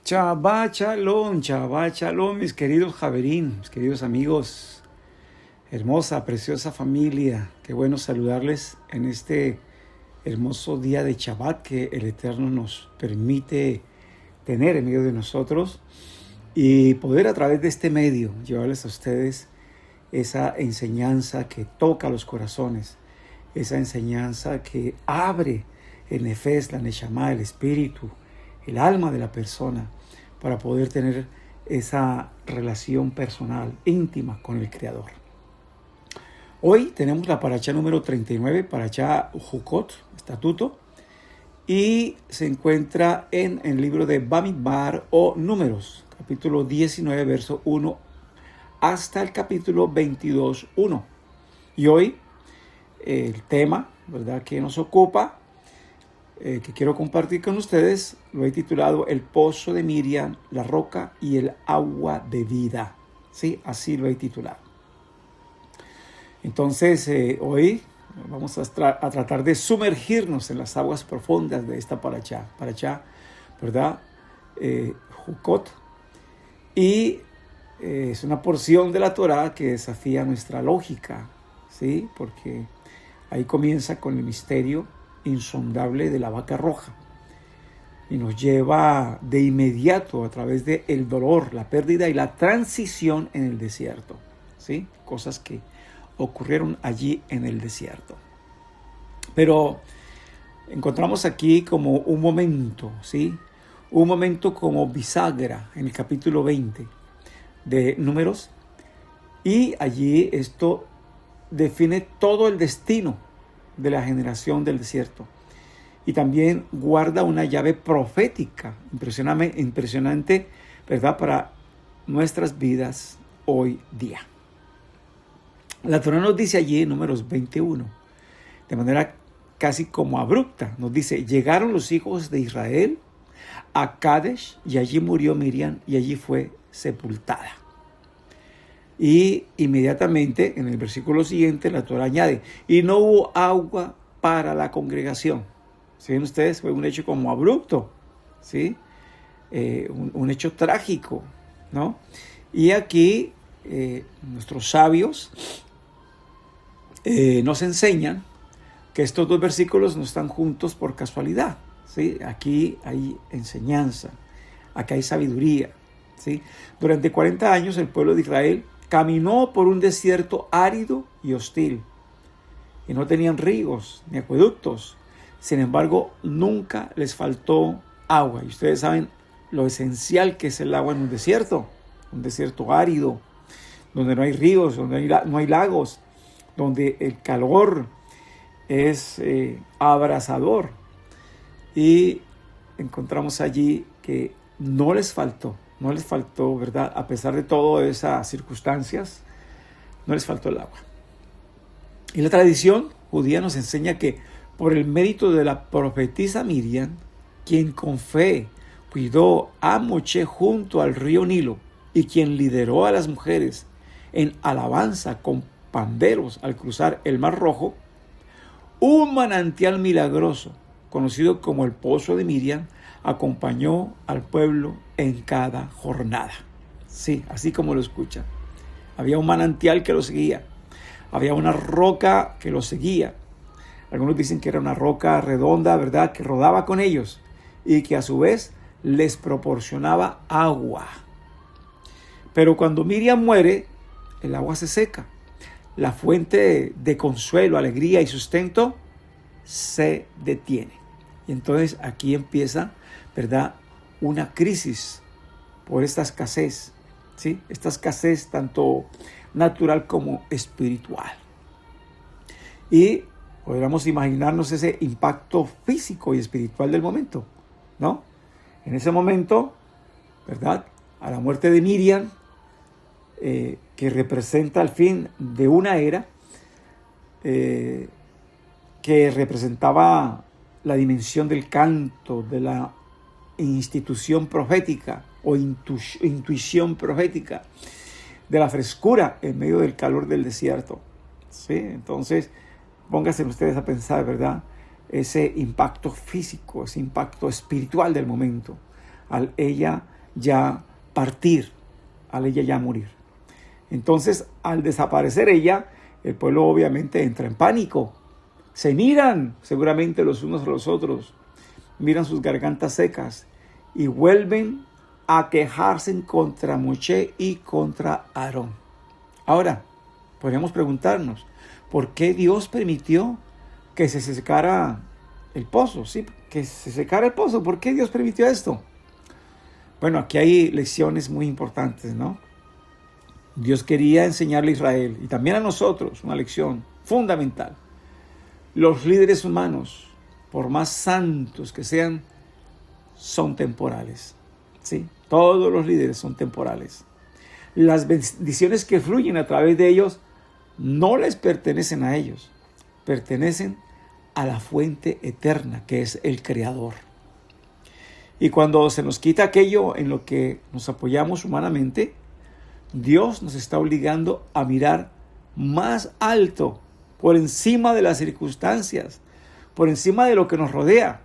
Shabbat Shalom, mis queridos Javerín, mis queridos amigos, hermosa, preciosa familia. Qué bueno saludarles en este hermoso día de Shabbat que el Eterno nos permite tener en medio de nosotros y poder a través de este medio llevarles a ustedes esa enseñanza que toca los corazones, esa enseñanza que abre el nefes, la neshama, el espíritu, el alma de la persona, para poder tener esa relación personal, íntima con el Creador. Hoy tenemos la parashá número 39, parashá Jukot, estatuto, y se encuentra en el libro de Bamidbar o Números, capítulo 19, verso 1, hasta el capítulo 22, 1. Y hoy el tema, ¿verdad?, que nos ocupa, que quiero compartir con ustedes, lo he titulado El pozo de Miriam, la roca y el agua de vida. Sí, así lo he titulado. Entonces, hoy vamos a tratar de sumergirnos en las aguas profundas de esta parashá, ¿verdad? Jukot. Y es una porción de la Torá que desafía nuestra lógica, ¿sí? Porque ahí comienza con el misterio insondable de la vaca roja y nos lleva de inmediato a través de el dolor, la pérdida y la transición en el desierto, ¿sí? Cosas que ocurrieron allí en el desierto. Pero encontramos aquí como un momento, ¿sí? Un momento como bisagra en el capítulo 20 de Números, y allí esto define todo el destino de la generación del desierto, y también guarda una llave profética impresionante, ¿verdad?, para nuestras vidas hoy día. La Torá nos dice allí en Números 21, de manera casi como abrupta, nos dice: llegaron los hijos de Israel a Kadesh, y allí murió Miriam, y allí fue sepultada. Y inmediatamente en el versículo siguiente la Torá añade: y no hubo agua para la congregación. ¿Sí ven ustedes? Fue un hecho como abrupto, ¿sí? Un hecho trágico, ¿no? Y aquí nuestros sabios nos enseñan que estos dos versículos no están juntos por casualidad, ¿sí? Aquí hay enseñanza, aquí hay sabiduría, ¿sí? Durante 40 años el pueblo de Israel caminó por un desierto árido y hostil, y no tenían ríos ni acueductos. Sin embargo, nunca les faltó agua. Y ustedes saben lo esencial que es el agua en un desierto árido, donde no hay ríos, donde no hay lagos, donde el calor es abrasador. Y encontramos allí que no les faltó, ¿verdad? A pesar de todas esas circunstancias, no les faltó el agua. Y la tradición judía nos enseña que por el mérito de la profetisa Miriam, quien con fe cuidó a Moshe junto al río Nilo y quien lideró a las mujeres en alabanza con panderos al cruzar el Mar Rojo, un manantial milagroso, conocido como el pozo de Miriam, acompañó al pueblo en cada jornada. Sí, así como lo escuchan. Había un manantial que lo seguía. Había una roca que lo seguía. Algunos dicen que era una roca redonda, ¿verdad?, que rodaba con ellos y que a su vez les proporcionaba agua. Pero cuando Miriam muere, el agua se seca. La fuente de consuelo, alegría y sustento se detiene. Y entonces aquí empieza, ¿verdad?, una crisis por esta escasez, ¿sí? Esta escasez tanto natural como espiritual. Y podríamos imaginarnos ese impacto físico y espiritual del momento, ¿no? En ese momento, ¿verdad?, a la muerte de Miriam, que representa el fin de una era, que representaba la dimensión del canto, de la institución profética o intuición profética, de la frescura en medio del calor del desierto, ¿sí? Entonces, pónganse ustedes a pensar, ¿verdad?, ese impacto físico, ese impacto espiritual del momento. al ella ya partir, al ella ya morir. Entonces, al desaparecer ella, el pueblo obviamente entra en pánico. Se miran seguramente los unos a los otros, miran sus gargantas secas y vuelven a quejarse contra Moshe y contra Aarón. Ahora, podríamos preguntarnos, ¿por qué Dios permitió que se secara el pozo? Sí, que se secara el pozo. ¿Por qué Dios permitió esto? Bueno, aquí hay lecciones muy importantes, ¿no? Dios quería enseñarle a Israel y también a nosotros una lección fundamental. Los líderes humanos, por más santos que sean, son temporales. ¿Sí? Todos los líderes son temporales. Las bendiciones que fluyen a través de ellos no les pertenecen a ellos, pertenecen a la fuente eterna que es el Creador. Y cuando se nos quita aquello en lo que nos apoyamos humanamente, Dios nos está obligando a mirar más alto, por encima de las circunstancias, por encima de lo que nos rodea.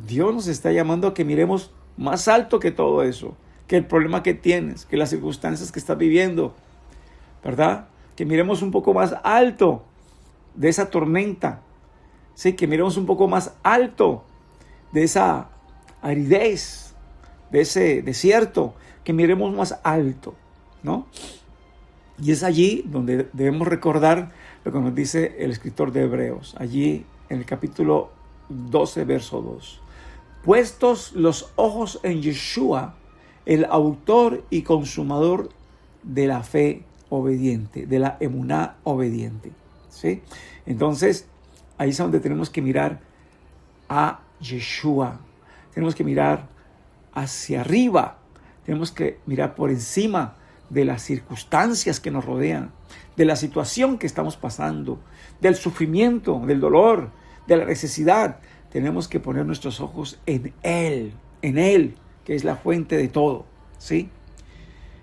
Dios nos está llamando a que miremos más alto que todo eso, que el problema que tienes, que las circunstancias que estás viviendo, ¿verdad? Que miremos un poco más alto de esa tormenta, ¿sí? Que miremos un poco más alto de esa aridez, de ese desierto, que miremos más alto, ¿no? Y es allí donde debemos recordar lo que nos dice el escritor de Hebreos, allí en el capítulo 12, verso 2. Puestos los ojos en Yeshua, el autor y consumador de la fe obediente, de la emuná obediente, ¿sí? Entonces, ahí es donde tenemos que mirar a Yeshua, tenemos que mirar hacia arriba, tenemos que mirar por encima de las circunstancias que nos rodean, de la situación que estamos pasando, del sufrimiento, del dolor, de la necesidad. Tenemos que poner nuestros ojos en Él, que es la fuente de todo, ¿sí?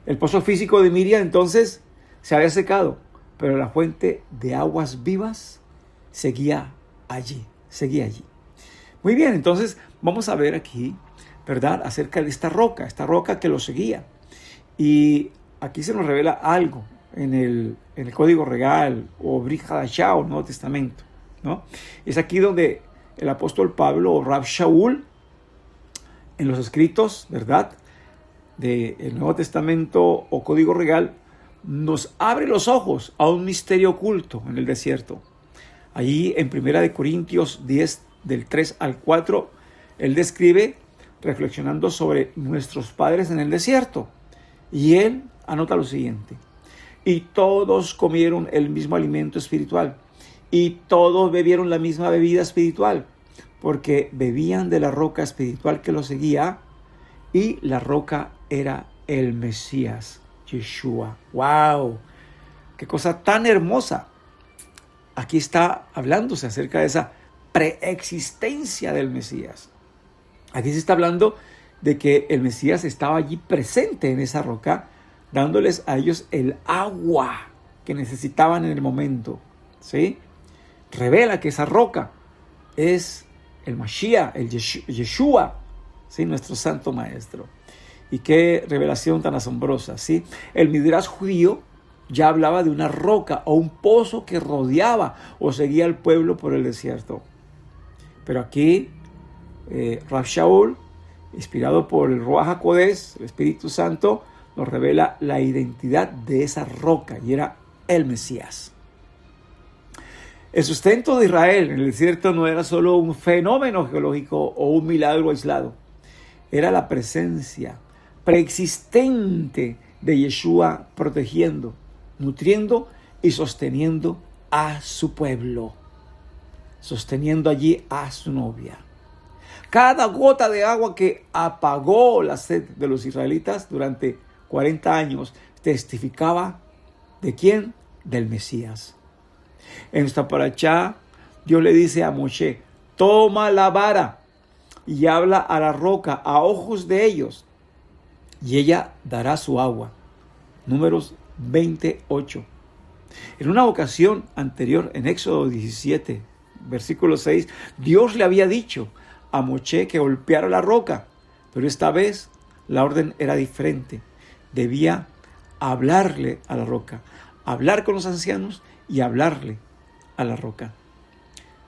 El pozo físico de Miriam entonces se había secado, pero la fuente de aguas vivas seguía allí. Muy bien, entonces vamos a ver aquí, ¿verdad?, acerca de esta roca que lo seguía. Y aquí se nos revela algo en el Código Regal o Brit Hadashah o Nuevo Testamento, ¿no? Es aquí donde el apóstol Pablo o Rab Shaul, en los escritos, ¿verdad?, del Nuevo Testamento o Código Regal, nos abre los ojos a un misterio oculto en el desierto. Allí en 1 Corintios 10, del 3 al 4, él describe reflexionando sobre nuestros padres en el desierto. Y él anota lo siguiente: y todos comieron el mismo alimento espiritual, y todos bebieron la misma bebida espiritual, porque bebían de la roca espiritual que los seguía, y la roca era el Mesías, Yeshua. ¡Wow! ¡Qué cosa tan hermosa! Aquí está hablándose acerca de esa preexistencia del Mesías. Aquí se está hablando de que el Mesías estaba allí presente en esa roca, dándoles a ellos el agua que necesitaban en el momento, ¿sí? Revela que esa roca es el Mashiach, el Yeshua, ¿sí?, nuestro santo maestro. Y qué revelación tan asombrosa, ¿sí? El Midrash judío ya hablaba de una roca o un pozo que rodeaba o seguía al pueblo por el desierto. Pero aquí Rab Shaul, inspirado por el Ruach HaKodesh, el Espíritu Santo, nos revela la identidad de esa roca, y era el Mesías. El sustento de Israel en el desierto no era solo un fenómeno geológico o un milagro aislado. Era la presencia preexistente de Yeshua protegiendo, nutriendo y sosteniendo a su pueblo, sosteniendo allí a su novia. Cada gota de agua que apagó la sed de los israelitas durante 40 años testificaba ¿de quién? Del Mesías. En esta parashá, Dios le dice a Moshe: toma la vara y habla a la roca a ojos de ellos, y ella dará su agua. Números 28. En una ocasión anterior, en Éxodo 17, versículo 6, Dios le había dicho a Moshe que golpeara la roca, pero esta vez la orden era diferente. Debía hablarle a la roca, hablar con los ancianos y hablarle a la roca.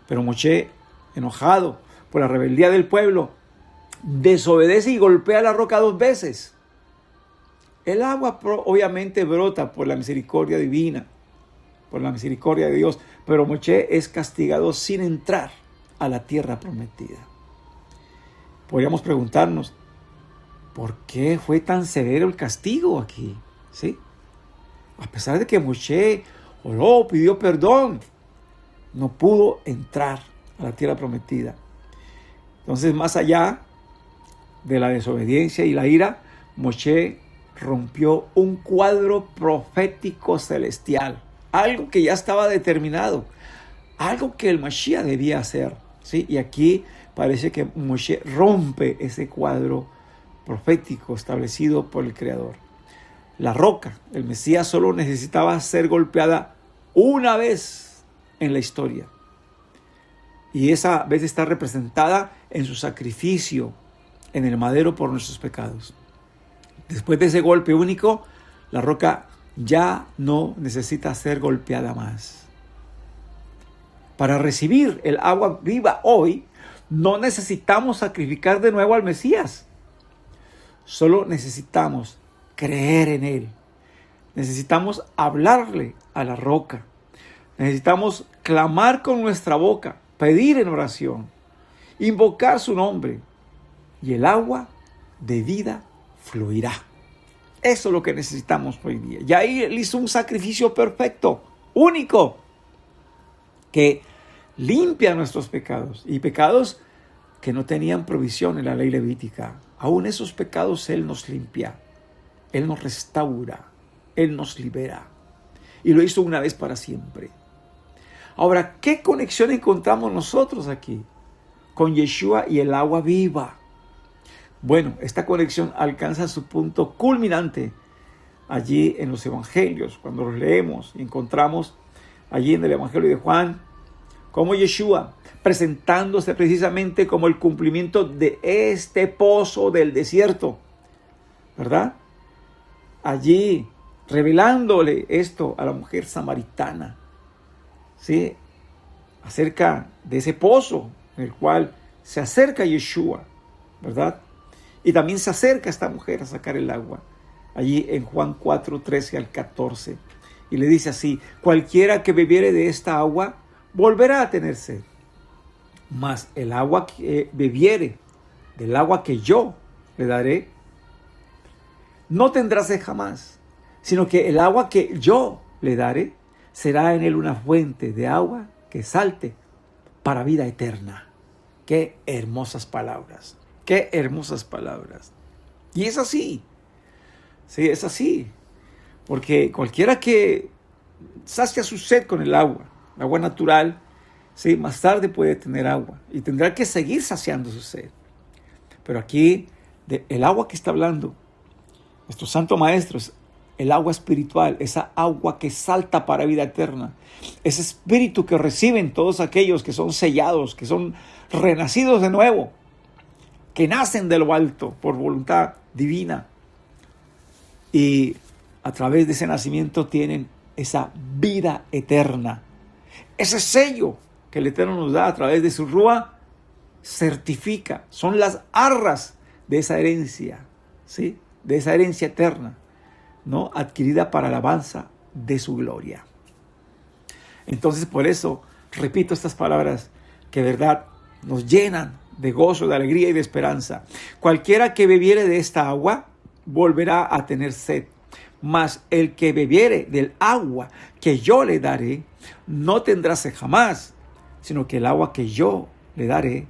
Pero Moshe, enojado por la rebeldía del pueblo, desobedece y golpea la roca 2 veces. El agua obviamente brota por la misericordia divina, por la misericordia de Dios, pero Moshe es castigado sin entrar a la tierra prometida. Podríamos preguntarnos, ¿por qué fue tan severo el castigo aquí? ¿Sí? A pesar de que Moshe oró, pidió perdón, no pudo entrar a la tierra prometida. Entonces, más allá de la desobediencia y la ira, Moshe rompió un cuadro profético celestial, algo que ya estaba determinado, algo que el Mashiach debía hacer, ¿sí? Y aquí parece que Moshe rompe ese cuadro profético establecido por el Creador. La roca, el Mesías, solo necesitaba ser golpeada una vez en la historia. Y esa vez está representada en su sacrificio en el madero por nuestros pecados. Después de ese golpe único, la roca ya no necesita ser golpeada más. Para recibir el agua viva hoy, no necesitamos sacrificar de nuevo al Mesías. Solo necesitamos creer en Él. Necesitamos hablarle a la roca. Necesitamos clamar con nuestra boca, pedir en oración, invocar su nombre, y el agua de vida fluirá. Eso es lo que necesitamos hoy día. Y ahí Él hizo un sacrificio perfecto, único, que limpia nuestros pecados, y pecados que no tenían provisión en la ley levítica. Aún esos pecados Él nos limpia, Él nos restaura, Él nos libera. Y lo hizo una vez para siempre. Ahora, ¿qué conexión encontramos nosotros aquí con Yeshua y el agua viva? Bueno, esta conexión alcanza su punto culminante allí en los evangelios. Cuando los leemos y encontramos allí en el evangelio de Juan, como Yeshua, presentándose precisamente como el cumplimiento de este pozo del desierto, ¿verdad? Allí, revelándole esto a la mujer samaritana, ¿sí? Acerca de ese pozo en el cual se acerca Yeshua, ¿verdad? Y también se acerca esta mujer a sacar el agua, allí en Juan 4, 13 al 14. Y le dice así: cualquiera que bebiere de esta agua, volverá a tener sed. Mas el agua que bebiere, del agua que yo le daré, no tendrá sed jamás, sino que el agua que yo le daré será en él una fuente de agua que salte para vida eterna. Qué hermosas palabras, qué hermosas palabras. Y es así, sí, es así, porque cualquiera que sacia su sed con el agua natural, sí, más tarde puede tener agua y tendrá que seguir saciando su sed. Pero aquí, el agua que está hablando nuestro santo maestro, es el agua espiritual, esa agua que salta para vida eterna, ese espíritu que reciben todos aquellos que son sellados, que son renacidos de nuevo, que nacen de lo alto por voluntad divina, y a través de ese nacimiento tienen esa vida eterna. Ese sello que el Eterno nos da a través de su Rúa certifica, son las arras de esa herencia, ¿sí? De esa herencia eterna, ¿no? Adquirida para alabanza de su gloria. Entonces, por eso repito estas palabras que de verdad nos llenan de gozo, de alegría y de esperanza. Cualquiera que bebiere de esta agua volverá a tener sed, mas el que bebiere del agua que yo le daré no tendrá sed jamás, sino que el agua que yo le daré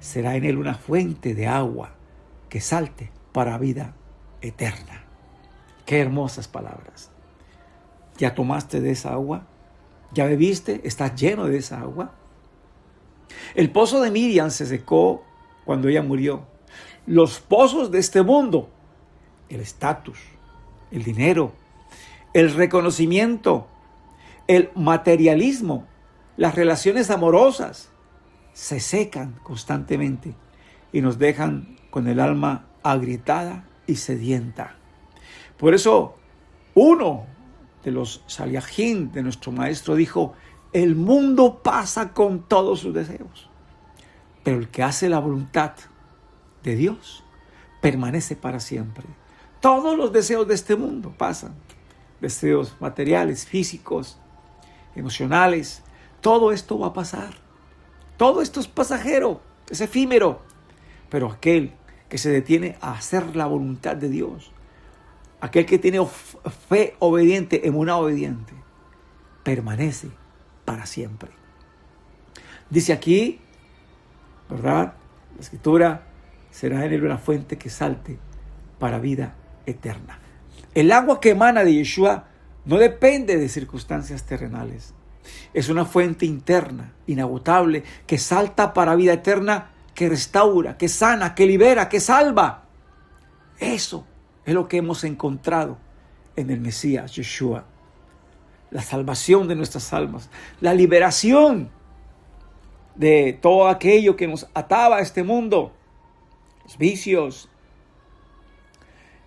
será en él una fuente de agua que salte para vida eterna. Qué hermosas palabras. ¿Ya tomaste de esa agua? ¿Ya bebiste? ¿Estás lleno de esa agua? El pozo de Miriam se secó cuando ella murió. Los pozos de este mundo, el estatus, el dinero, el reconocimiento, el materialismo, las relaciones amorosas, se secan constantemente y nos dejan con el alma agrietada y sedienta. Por eso, uno de los saliajín de nuestro maestro dijo: el mundo pasa con todos sus deseos, pero el que hace la voluntad de Dios permanece para siempre. Todos los deseos de este mundo pasan. Deseos materiales, físicos, emocionales. Todo esto va a pasar. Todo esto es pasajero, es efímero. Pero aquel que se detiene a hacer la voluntad de Dios, aquel que tiene fe obediente, emuná obediente, permanece para siempre. Dice aquí, ¿verdad? La Escritura: será en él una fuente que salte para vida eterna. El agua que emana de Yeshua no depende de circunstancias terrenales. Es una fuente interna, inagotable, que salta para vida eterna, que restaura, que sana, que libera, que salva. Eso es lo que hemos encontrado en el Mesías, Yeshua. La salvación de nuestras almas, la liberación de todo aquello que nos ataba a este mundo, los vicios,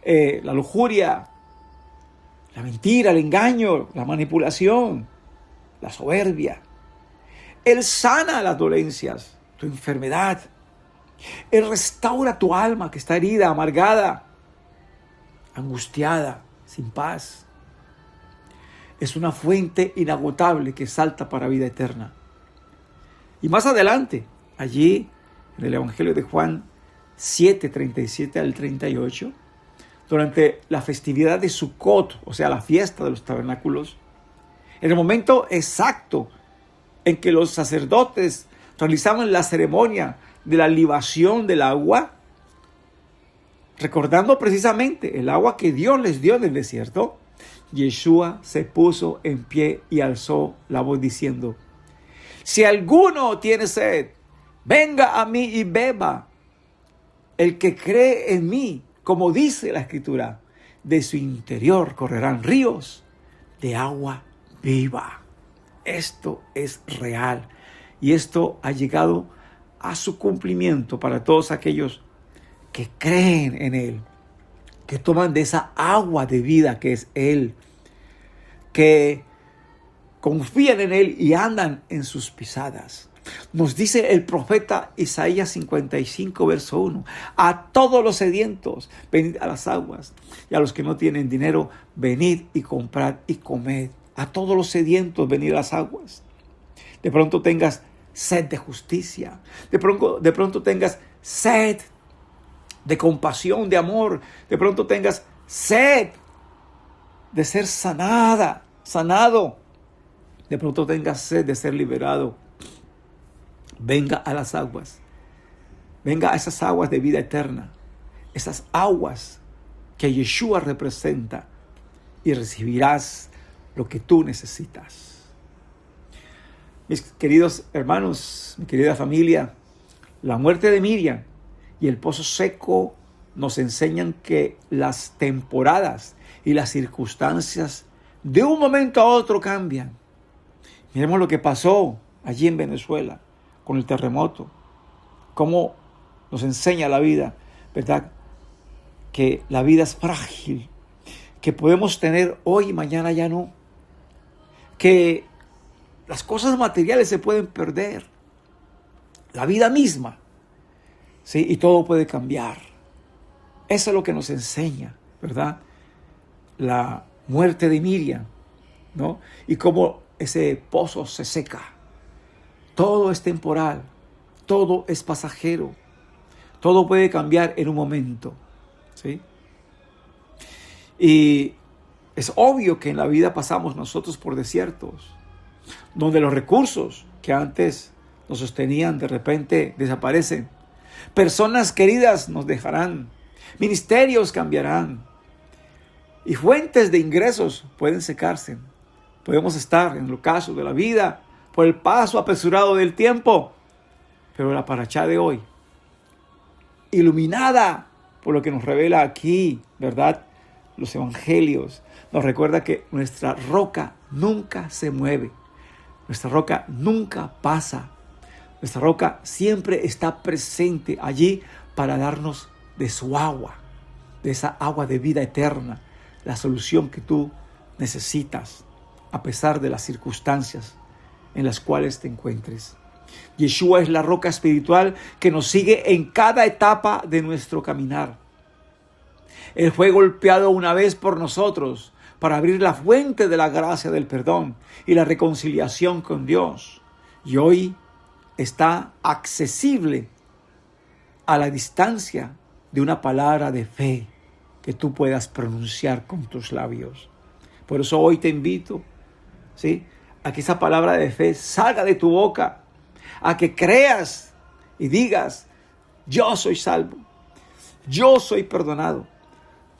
la lujuria, la mentira, el engaño, la manipulación, la soberbia. Él sana las dolencias, tu enfermedad. Él restaura tu alma que está herida, amargada, angustiada, sin paz. Es una fuente inagotable que salta para vida eterna. Y más adelante, allí en el Evangelio de Juan 7, 37 al 38, durante la festividad de Sukkot, o sea, la fiesta de los tabernáculos, en el momento exacto en que los sacerdotes realizaban la ceremonia de la libación del agua, recordando precisamente el agua que Dios les dio en el desierto, Yeshua se puso en pie y alzó la voz diciendo: si alguno tiene sed, venga a mí y beba. El que cree en mí, como dice la Escritura, de su interior correrán ríos de agua viva. Esto es real y esto ha llegado a su cumplimiento para todos aquellos que creen en Él, que toman de esa agua de vida que es Él, que confían en Él y andan en sus pisadas. Nos dice el profeta Isaías 55, verso 1: a todos los sedientos, venid a las aguas, y a los que no tienen dinero, venid y comprad y comed. A todos los sedientos, venid a las aguas. De pronto tengas sed de justicia, de pronto tengas sed de compasión, de amor, de pronto tengas sed de ser sanado, de pronto tengas sed de ser liberado. Venga a las aguas, venga a esas aguas de vida eterna, esas aguas que Yeshua representa, y recibirás lo que tú necesitas. Mis queridos hermanos, mi querida familia, la muerte de Miriam y el pozo seco nos enseñan que las temporadas y las circunstancias de un momento a otro cambian. Miremos lo que pasó allí en Venezuela con el terremoto, cómo nos enseña la vida, ¿verdad? Que la vida es frágil, que podemos tener hoy y mañana ya no, que las cosas materiales se pueden perder, la vida misma, ¿sí? Y todo puede cambiar. Eso es lo que nos enseña, ¿verdad? La muerte de Miriam, ¿no? Y cómo ese pozo se seca. Todo es temporal, todo es pasajero, todo puede cambiar en un momento, ¿sí? Y es obvio que en la vida pasamos nosotros por desiertos, donde los recursos que antes nos sostenían de repente desaparecen. Personas queridas nos dejarán, ministerios cambiarán y fuentes de ingresos pueden secarse. Podemos estar en el ocaso de la vida por el paso apresurado del tiempo, pero la parashá de hoy, iluminada por lo que nos revela aquí, ¿verdad? Los evangelios, nos recuerda que nuestra roca nunca se mueve, nuestra roca nunca pasa, nuestra roca siempre está presente allí para darnos de su agua, de esa agua de vida eterna, la solución que tú necesitas, a pesar de las circunstancias en las cuales te encuentres. Yeshua es la roca espiritual que nos sigue en cada etapa de nuestro caminar. Él fue golpeado una vez por nosotros para abrir la fuente de la gracia del perdón y la reconciliación con Dios. Y hoy está accesible a la distancia de una palabra de fe que tú puedas pronunciar con tus labios. Por eso hoy te invito, ¿sí?, a que esa palabra de fe salga de tu boca, a que creas y digas: yo soy salvo, yo soy perdonado,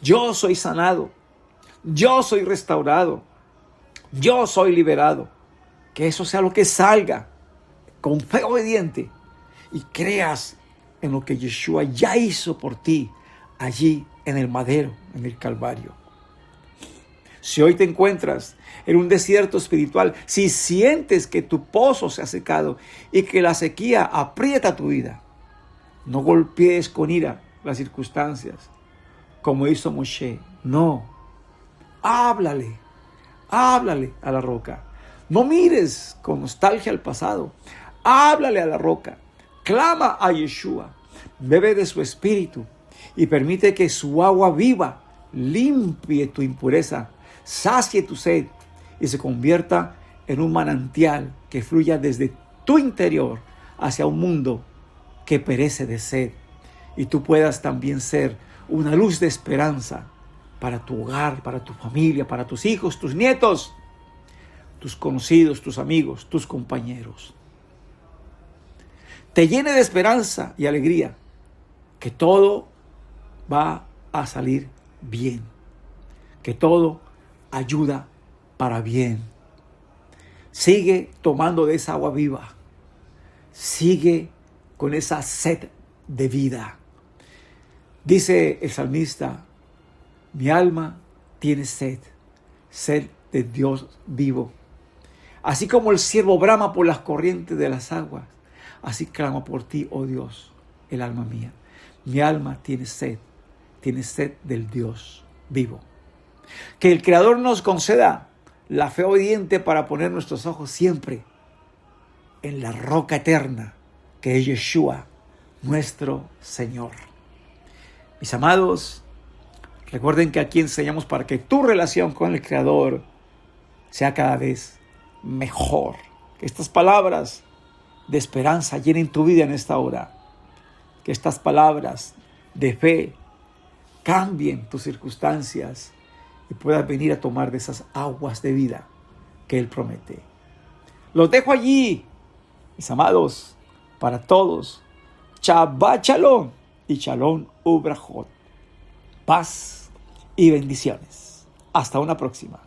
yo soy sanado, yo soy restaurado, yo soy liberado. Que eso sea lo que salga con fe obediente y creas en lo que Yeshua ya hizo por ti allí en el madero, en el Calvario. Si hoy te encuentras en un desierto espiritual, si sientes que tu pozo se ha secado y que la sequía aprieta tu vida, no golpees con ira las circunstancias como hizo Moshe. No, háblale a la roca. No mires con nostalgia al pasado. Háblale a la roca. Clama a Yeshua. Bebe de su espíritu y permite que su agua viva limpie tu impureza, sacie tu sed y se convierta en un manantial que fluya desde tu interior hacia un mundo que perece de sed. Y tú puedas también ser una luz de esperanza para tu hogar, para tu familia, para tus hijos, tus nietos, tus conocidos, tus amigos, tus compañeros. Te llene de esperanza y alegría que todo va a salir bien, que todo ayuda para bien. Sigue tomando de esa agua viva. Sigue con esa sed de vida. Dice el salmista: mi alma tiene sed, sed de Dios vivo. Así como el ciervo brama por las corrientes de las aguas, así clamo por ti, oh Dios, el alma mía. Mi alma tiene sed del Dios vivo. Que el Creador nos conceda la fe obediente para poner nuestros ojos siempre en la roca eterna, que es Yeshua, nuestro Señor. Mis amados, recuerden que aquí enseñamos para que tu relación con el Creador sea cada vez mejor. Que estas palabras de esperanza llenen tu vida en esta hora. Que estas palabras de fe cambien tus circunstancias y puedas venir a tomar de esas aguas de vida que Él promete. Los dejo allí, mis amados, para todos. Shabbat Shalom y Shalom Ubrajot. Paz y bendiciones. Hasta una próxima.